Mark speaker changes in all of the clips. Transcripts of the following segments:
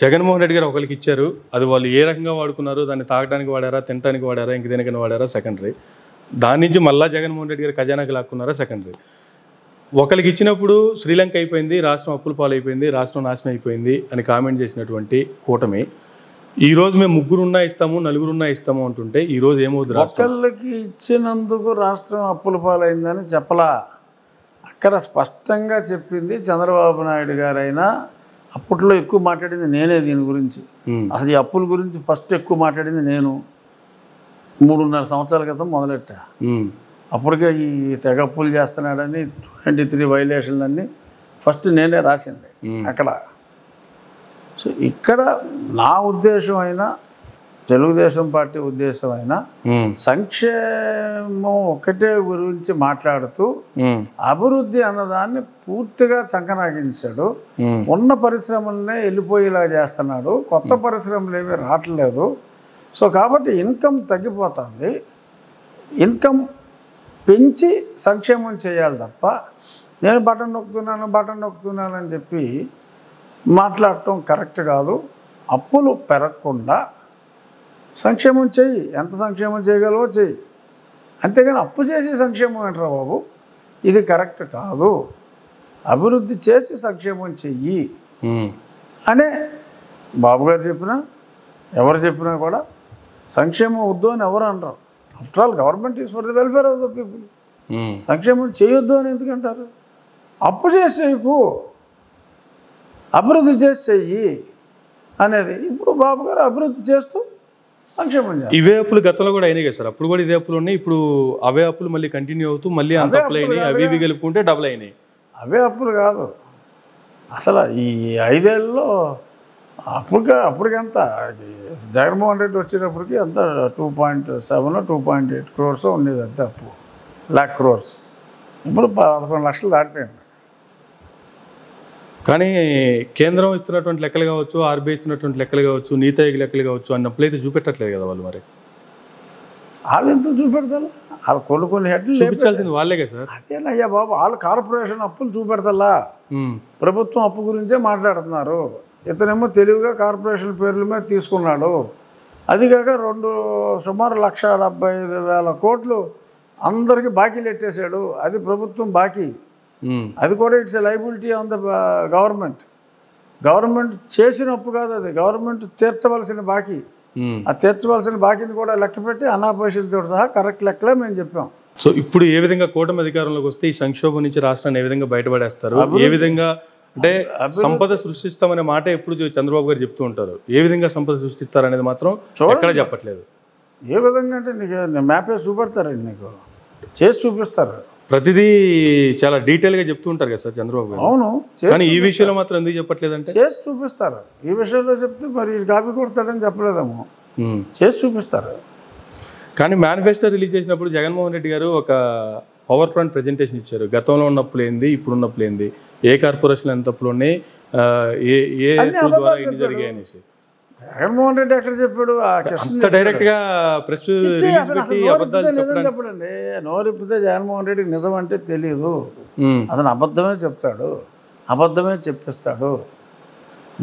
Speaker 1: జగన్మోహన్ రెడ్డి గారు ఒకరికి ఇచ్చారు, అది వాళ్ళు ఏ రకంగా వాడుకున్నారు, దాన్ని తాగడానికి వాడారా, తినడానికి వాడారా, ఇంక దేనికైనా వాడారా సెకండరీ. దాని నుంచి మళ్ళీ జగన్మోహన్ రెడ్డి గారు ఖజానాకి లాక్కున్నారా సెకండరీ. ఒకరికి ఇచ్చినప్పుడు శ్రీలంక అయిపోయింది, రాష్ట్రం అప్పుల పాలైపోయింది, రాష్ట్రం నాశనం అయిపోయింది అని కామెంట్ చేసినటువంటి కూటమి ఈరోజు మేము ముగ్గురున్నా ఇస్తాము, నలుగురున్నా ఇస్తాము అంటుంటే ఈరోజు ఏమవుతుంది?
Speaker 2: ఒకళ్ళకి ఇచ్చినందుకు రాష్ట్రం అప్పుల పాలైందని చెప్పలా. అక్కడ స్పష్టంగా చెప్పింది చంద్రబాబు నాయుడు గారైనా. అప్పట్లో ఎక్కువ మాట్లాడింది నేనే దీని గురించి. అసలు ఈ అప్పుల గురించి ఫస్ట్ ఎక్కువ మాట్లాడింది నేను 3.5 సంవత్సరాల క్రితం మొదలెట్టా. అప్పటికే ఈ తెగ అప్పులు చేస్తున్నాడని 23 వైలేషన్లన్నీ ఫస్ట్ నేనే రాసింది అక్కడ. సో ఇక్కడ నా ఉద్దేశం అయినా, తెలుగుదేశం పార్టీ ఉద్దేశం అయినా, సంక్షేమం ఒకటే గురించి మాట్లాడుతూ అభివృద్ధి అన్నదాన్ని పూర్తిగా చంకనాగించాడు. ఉన్న పరిశ్రమలనే వెళ్ళిపోయేలా చేస్తున్నాడు, కొత్త పరిశ్రమలు ఏమీ రావట్లేదు. సో కాబట్టి ఇన్కమ్ తగ్గిపోతుంది. ఇన్కమ్ పెంచి సంక్షేమం చేయాలి తప్ప నేను బటన్ నొక్కుతున్నాను అని చెప్పి మాట్లాడటం కరెక్ట్ కాదు. అప్పులు పెరగకుండా సంక్షేమం చెయ్యి, ఎంత సంక్షేమం చేయగలవో చెయ్యి, అంతేగాని అప్పు చేసి సంక్షేమం అంటారా బాబు, ఇది కరెక్ట్ కాదు. అభివృద్ధి చేసి సంక్షేమం చెయ్యి అనే బాబు గారు చెప్పినా ఎవరు చెప్పినా కూడా సంక్షేమం వద్దు అని ఎవరు అంటారు. After all government is for the welfare of the people. సంక్షేమం చేయొద్దు అని ఎందుకంటారు? అప్పు చేసి చెయ్యకు, అభివృద్ధి చేసి చెయ్యి అనేది. ఇప్పుడు బాబు గారు అభివృద్ధి చేస్తూ సంక్షేమం చేయాలి.
Speaker 1: ఇవే అప్పులు గతంలో కూడా అయినాయి కదా సార్, అప్పుడు కూడా ఇదే అప్పులు ఉన్నాయి, ఇప్పుడు అవే అప్పులు మళ్ళీ కంటిన్యూ అవుతూ మళ్ళీ అంత అప్పులు అయినాయి, అవి ఇవి కలుపుకుంటే డబుల్ అయినాయి.
Speaker 2: అవే అప్పులు కాదు అసలు. ఈ 5 ఏళ్ళలో అప్పటికంతా జగన్మోహన్ రెడ్డి వచ్చేటప్పటికి అంతా 2.7 2.8 crores ఉండేది అంతే అప్పు, lakh crores. ఇప్పుడు 11 లక్షలు దాటిపోయింది.
Speaker 1: కానీ కేంద్రం ఇస్తున్నటువంటి లెక్కలు కావచ్చు, ఆర్బీఐ ఇస్తున్నటువంటి లెక్కలు కావచ్చు, నీతి ఆయోగ్ లెక్కలు కావచ్చు, అన్నప్పుడు అయితే చూపెట్టట్లేదు కదా వాళ్ళు. మరి
Speaker 2: వాళ్ళు ఎంత చూపెడతారు? వాళ్ళు కొన్ని హెడ్లు
Speaker 1: చూపించాల్సింది వాళ్ళే కదా సార్.
Speaker 2: అదేనయ్యా బాబు, వాళ్ళు కార్పొరేషన్ అప్పులు చూపెడతలా, ప్రభుత్వం అప్పు గురించే మాట్లాడుతున్నారు. ఇతనేమో తెలివిగా కార్పొరేషన్ పేర్ల మీద తీసుకున్నాడు. అది కాక సుమారు 1,75,000 కోట్లు అందరికీ బాకీలు ఎట్టేశాడు. అది ప్రభుత్వం బాకీ. అది కూడా it's a liability on the government. Government చేసిన అప్పు కాదు, అది గవర్నమెంట్ తీర్చవలసిన బాకీ. ఆ తీర్చవలసిన బాకీని కూడా లెక్క పెట్టి అనాపైసలతో సహా కరెక్ట్ లెక్కలే మేము చెప్పాం.
Speaker 1: సో ఇప్పుడు ఏ విధంగా కూటమి అధికారంలోకి వస్తే ఈ సంక్షోభం నుంచి రాష్ట్రాన్ని ఏ విధంగా బయటపడేస్తారు, ఏ విధంగా అంటే సంపద సృష్టిస్తామనే మాట ఎప్పుడు చంద్రబాబు గారు చెప్తూ ఉంటారు, ఏ విధంగా సంపద సృష్టిస్తారు అనేది మాత్రం ఎక్కడ చెప్పట్లేదు.
Speaker 2: ఏ విధంగా అంటే నీకు మ్యాపే చూపెడతారండి, నీకు చేసి చూపిస్తారు.
Speaker 1: ప్రతిదీ చాలా డీటెయిల్గా చెప్తూ ఉంటారు కదా సార్ చంద్రబాబు గారు.
Speaker 2: అవును,
Speaker 1: కానీ ఈ విషయంలో మాత్రం ఎందుకు చెప్పట్లేదంటే
Speaker 2: చేసి చూపిస్తారు. ఈ విషయంలో చెప్తే మరి కాపీ కొడతాడని చెప్పలేదేమో, చేసి చూపిస్తారు.
Speaker 1: కానీ మేనిఫెస్టో రిలీజ్ చేసినప్పుడు జగన్మోహన్ రెడ్డి గారు ఒక పవర్ పాయింట్ ప్రజెంటేషన్ ఇచ్చారు. గతంలో ఉన్నప్పుడు ఏంది, ఇప్పుడు ఉన్నప్పుడు ఏంది, ఏ కార్పొరేషన్ ఎంత అప్పులు ఉన్నాయి, ఏ ద్వారా ఎన్ని జరిగాయి అనేసి.
Speaker 2: జగన్మోహన్ రెడ్డి ఎక్కడ చెప్పాడు?
Speaker 1: అంత డైరెక్ట్ గా ప్రెస్
Speaker 2: చెప్పడండి. నోరిప్పితే జగన్మోహన్ రెడ్డికి నిజం అంటే తెలియదు. అతను అబద్ధమే చెప్తాడు, అబద్ధమే చెప్పిస్తాడు,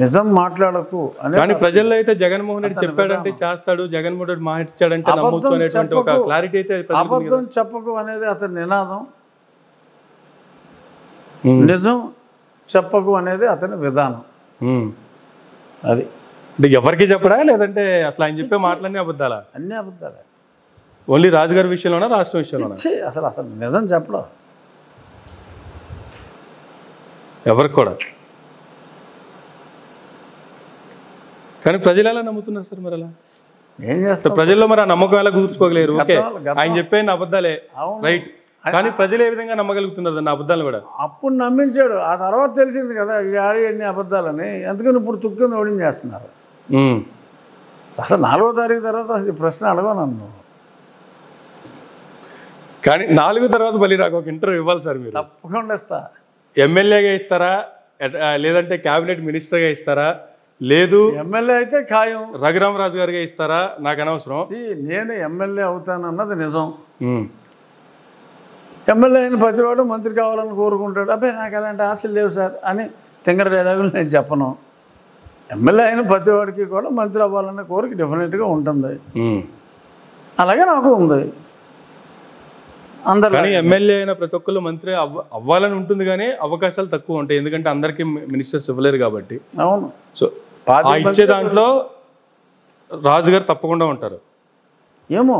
Speaker 2: నిజం మాట్లాడకు అని.
Speaker 1: కానీ ప్రజల్లో అయితే జగన్మోహన్ రెడ్డి చెప్పాడంటే చేస్తాడు, జగన్మోహన్ రెడ్డి మాట ఇచ్చాడంటే నమ్మొచ్చు అనేటువంటి ఒక క్లారిటీ అయితే.
Speaker 2: అబద్ధం చెప్పకు అనేది అతని నినాదం, నిజం చెప్పకు అనేది అతని విధానం. అది
Speaker 1: అంటే ఎవరికి చెప్పడా, లేదంటే అసలు ఆయన చెప్పే మాటలన్నీ అబద్ధాలా?
Speaker 2: అన్నీ అబద్ధాలే.
Speaker 1: ఓన్లీ రాజుగారి విషయంలోనా, రాష్ట్రం విషయంలోనా?
Speaker 2: అసలు అతను నిజం చెప్పడం
Speaker 1: ఎవరికి కూడా. కానీ ప్రజలు ఎలా నమ్ముతున్నారు సార్? మరి అలా
Speaker 2: ఏం చేస్తారు
Speaker 1: ప్రజల్లో? మరి ఆ నమ్మకం ఎలా కుదుర్చుకోగలేరు? ఓకే, ఆయన చెప్పేది అబద్ధాలే, రైట్, కానీ ప్రజలు ఏ విధంగా నమ్మగలుగుతున్నారు దాన్ని అబద్ధాలు కూడా?
Speaker 2: అప్పుడు నమ్మించాడు, ఆ తర్వాత తెలిసింది కదా ఈ ఆడి ఎన్ని అబద్ధాలని. ఎందుకని ఇప్పుడు తుక్కుని ఓడించేస్తున్నారు. అసలు 4వ తారీఖు తర్వాత అసలు ప్రశ్న అడగను నన్ను.
Speaker 1: కానీ 4 తర్వాత మళ్ళీ నాకు ఒక ఇంటర్వ్యూ ఇవ్వాలి సార్. మీరు
Speaker 2: తప్పకుండా ఇస్తా.
Speaker 1: ఎమ్మెల్యేగా ఇస్తారా, లేదంటే క్యాబినెట్ మినిస్టర్గా ఇస్తారా, లేదు
Speaker 2: ఎమ్మెల్యే అయితే ఖాయం
Speaker 1: రఘురామరాజు గారిగా ఇస్తారా? నాకు అనవసరం,
Speaker 2: నేను ఎమ్మెల్యే అవుతానన్నది నిజం. ఎమ్మెల్యే అయిన ప్రతివాడు మంత్రి కావాలని కోరుకుంటాడు. అబ్బాయి నాకు అలాంటి ఆశలు లేవు సార్ అని తింగర డైలాగులు నేను చెప్పను. ఎమ్మెల్యే అయిన ప్రతి వాడికి కూడా మంత్రి అవ్వాలనే కోరిక డెఫినెట్గా ఉంటుంది. అలాగే నాకు ఉంది. అందరూ
Speaker 1: కానీ ఎమ్మెల్యే అయిన ప్రతి ఒక్కరు మంత్రి అవ్వాలని ఉంటుంది, కానీ అవకాశాలు తక్కువ ఉంటాయి. ఎందుకంటే అందరికీ మినిస్టర్స్ ఇవ్వలేరు కాబట్టి.
Speaker 2: అవును.
Speaker 1: సో ఆ ఇచ్చే దాంట్లో రాజుగారు తప్పకుండా ఉంటారు.
Speaker 2: ఏమో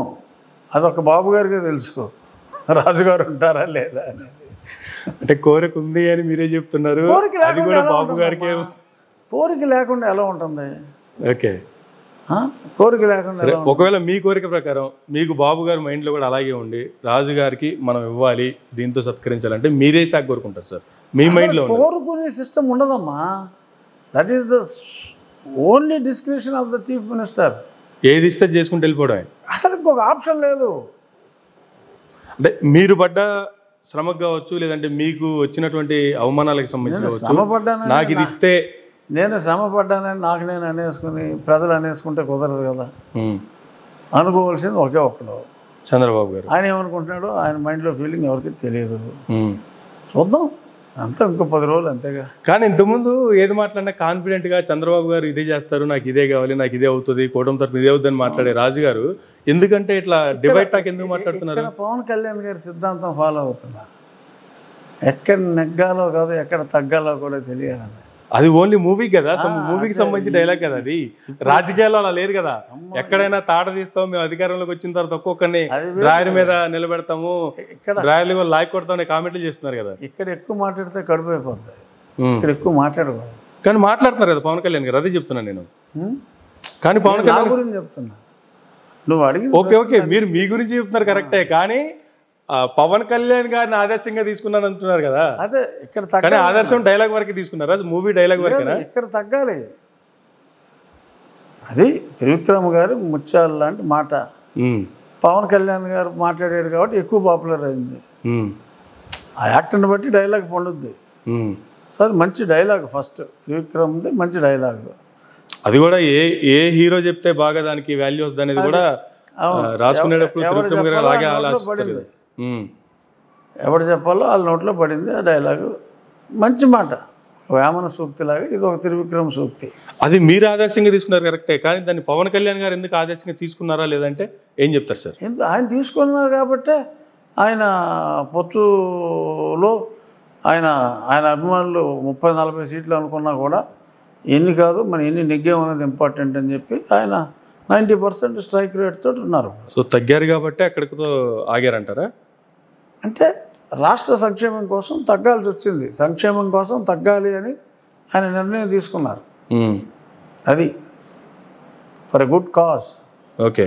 Speaker 2: అదొక బాబు గారికే తెలుసుకో, రాజుగారు ఉంటారా లేదా అనేది.
Speaker 1: అంటే కోరిక ఉంది అని మీరే చెప్తున్నారు, అది కూడా బాబు గారికి.
Speaker 2: కోరిక లేకుండా ఎలా ఉంటుంది?
Speaker 1: ఓకే,
Speaker 2: కోరిక లేకుండా.
Speaker 1: ఒకవేళ మీ కోరిక ప్రకారం మీకు బాబు గారి మైండ్లో కూడా అలాగే ఉండి రాజుగారికి మనం ఇవ్వాలి, దీంతో సత్కరించాలంటే మీరే శాఖ కోరుకుంటారు సార్? మీ మైండ్లో
Speaker 2: కోరుకునే సిస్టమ్ ఉండదమ్మా. That is the only description of the chief minister.
Speaker 1: ఏది ఇస్తే చేసుకుంటూ వెళ్ళిపోవడం,
Speaker 2: అసలు ఇంకొక ఆప్షన్ లేదు.
Speaker 1: అంటే మీరు పడ్డ శ్రమకు కావచ్చు, లేదంటే మీకు వచ్చినటువంటి అవమానాలకు సంబంధించి నాకు ఇది ఇస్తే,
Speaker 2: నేను శ్రమ పడ్డానని నాకు నేను అనేసుకుని ప్రజలు అనేసుకుంటే కుదరదు కదా. అనుకోవాల్సింది ఒకే ఒక్కడు,
Speaker 1: చంద్రబాబు గారు.
Speaker 2: ఆయన ఏమనుకుంటున్నాడో ఆయన మైండ్లో ఫీలింగ్ ఎవరికి తెలియదు. చూద్దాం అంతా ఇంకో 10 రోజులు అంతేగా.
Speaker 1: కానీ ఇంతకుముందు ఏది మాట్లాడినా కాన్ఫిడెంట్గా చంద్రబాబు గారు ఇదే చేస్తారు, నాకు ఇదే కావాలి, నాకు ఇదే అవుతుంది, కూటమి తరఫున ఇదే అవుతుందని మాట్లాడే రాజుగారు ఎందుకంటే ఇట్లా డివైడ్ టాక్ ఎందుకు మాట్లాడుతున్నారు?
Speaker 2: పవన్ కళ్యాణ్ గారి సిద్ధాంతం ఫాలో అవుతున్నారు. ఎక్కడ నెగ్గాలో కాదు, ఎక్కడ తగ్గాలో కూడా తెలియాలని.
Speaker 1: అది ఓన్లీ మూవీ కదా, మూవీకి సంబంధించి డైలాగ్ కదా అది. రాజకీయాల్లో అలా లేదు కదా. ఎక్కడైనా తాట తీస్తాం, మేము అధికారంలోకి వచ్చిన తర్వాత ఒక్కొక్కరిని డ్రాయర్ మీద నిలబెడతాము, డ్రాయర్లు కూడా లాక్ కొడతామని కామెంట్లు చేస్తున్నారు కదా.
Speaker 2: ఇక్కడ ఎక్కువ మాట్లాడితే కడుపు అయిపోతుంది, ఇక్కడ ఎక్కువ మాట్లాడకూడదు.
Speaker 1: కానీ మాట్లాడుతున్నారు కదా పవన్ కళ్యాణ్ గారు, అదే చెప్తున్నాను నేను. కానీ పవన్ కళ్యాణ్
Speaker 2: గురించి చెప్తున్నా, నువ్వు అడిగి.
Speaker 1: ఓకే, మీరు మీ గురించి చెప్తున్నారు కరెక్టే, కానీ పవన్ కళ్యాణ్ గారిని ఆదర్శంగా తీసుకున్నాను అంటున్నారు కదా.
Speaker 2: అదే ఇక్కడ
Speaker 1: కానీ ఆదర్శం డైలాగ్ వరకు తీసుకున్నారా? మూవీ డైలాగ్ వరకేనా?
Speaker 2: ఇక్కడ తగ్గాలి. అది త్రివిక్రమ్ గారు ముత్యాలు లాంటి మాట పవన్ కళ్యాణ్ గారు మాట్లాడాడు కాబట్టి ఎక్కువ పాపులర్ అయింది. ఆ యాక్టర్ని బట్టి డైలాగ్ పండుద్ది. సో అది మంచి డైలాగ్, ఫస్ట్ త్రివిక్రమ్ది మంచి డైలాగ్.
Speaker 1: అది కూడా ఏ హీరో చెప్తే బాగా దానికి వాల్యూ వస్తుంది అనేది కూడా రాసుకునేటప్పుడు త్రివిక్రమ్ గారు అలాగే ఆలోచిస్తారు.
Speaker 2: ఎవరు చెప్పాలో వాళ్ళ నోట్లో పడింది ఆ డైలాగు. మంచి మాట, వేమన సూక్తిలాగా ఇది ఒక త్రివిక్రమ్ సూక్తి.
Speaker 1: అది మీరు ఆదర్శంగా తీసుకున్నారు కరెక్టే, కానీ దాన్ని పవన్ కళ్యాణ్ గారు ఎందుకు ఆదర్శంగా తీసుకున్నారా లేదంటే ఏం చెప్తారు సార్?
Speaker 2: ఆయన తీసుకున్నారు కాబట్టి ఆయన పొత్తులో ఆయన అభిమానులు 30-40 సీట్లు అనుకున్నా కూడా ఎన్ని కాదు మన ఎన్ని నెగ్గామనేది ఇంపార్టెంట్ అని చెప్పి ఆయన 90% స్ట్రైక్ రేట్ తోటి ఉన్నారు.
Speaker 1: సో తగ్గారు కాబట్టి అక్కడితో ఆగారంటారా?
Speaker 2: అంటే రాష్ట్ర సంక్షేమం కోసం తగ్గాల్సి వచ్చింది, సంక్షేమం కోసం తగ్గాలి అని ఆయన నిర్ణయం తీసుకున్నారు. అది for a good cause.
Speaker 1: Okay.